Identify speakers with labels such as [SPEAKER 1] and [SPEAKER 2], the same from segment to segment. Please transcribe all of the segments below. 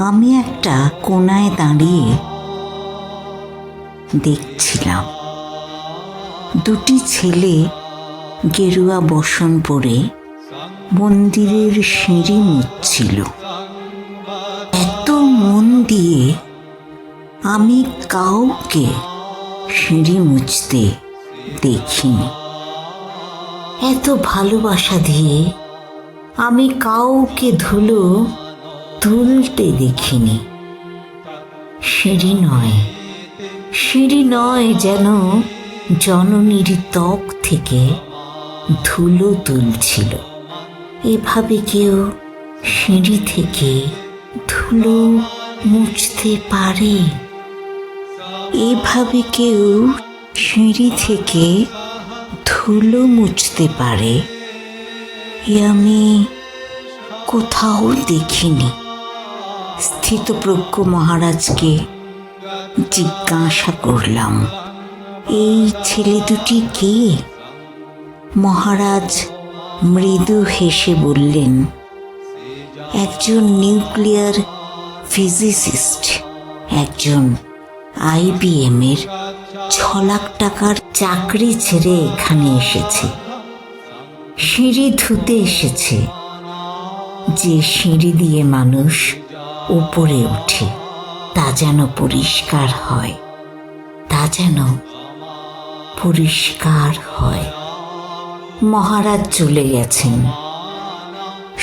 [SPEAKER 1] আমি একটা কোনায় দাঁড়িয়ে দেখছিলাম দুটি ছেলে গেরুয়া বসন পরে মন্দিরের সিঁড়ি মুছছিল। এত মন দিয়ে আমি কাউকে সিঁড়ি মুছতে দেখিনি, এত ভালোবাসা দিয়ে আমি কাউকে ধুলো তুলতে দেখিনি। সিঁড়ি নয় যেন জননীর ত্বক থেকে ধুলো তুলছিল। এভাবে কেউ সিঁড়ি থেকে ধুলো মুছতে পারে? এভাবে কেউ সিঁড়ি থেকে ধুলো মুছতে পারে? এ আমি কোথাও দেখিনি। স্থিতপ্রজ্ঞ মহারাজকে জিজ্ঞাসা করলাম, এই ছেলে দুটি কে? মহারাজ মৃদু হেসে বললেন, একজন নিউক্লিয়ার ফিজিসিস্ট, একজন IBM এর 6 লাখ টাকার চাকরি ছেড়ে এখানে এসেছে। সিঁড়ি ধুতে এসেছে। যে সিঁড়ি দিয়ে মানুষ উপরে ওঠে তা যেন পরিষ্কার হয়, তা যেন পরিষ্কার হয়। মহারাজ চলে গেছেন।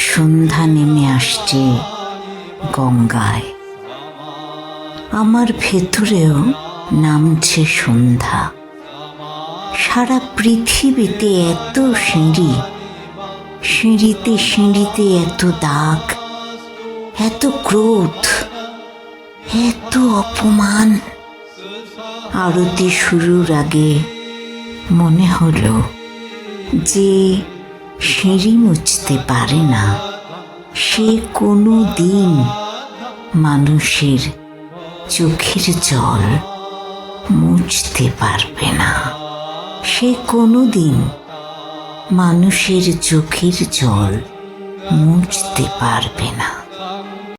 [SPEAKER 1] সন্ধ্যা নেমে আসছে গঙ্গায়। আমার ভেতরেও নামছে সন্ধ্যা। সারা পৃথিবীতে এত সিঁড়ি, সিঁড়িতে সিঁড়িতে এত দাগ, এত ক্রোধ, এত অপমান। আরতি শুরুর আগে মনে হলো যে সিঁড়ি মুছতে পারে না সে কোনো দিন মানুষের চোখের জল মুছতে পারবে না। সে কোনো দিন মানুষের চোখের জল মুছতে পারবে না।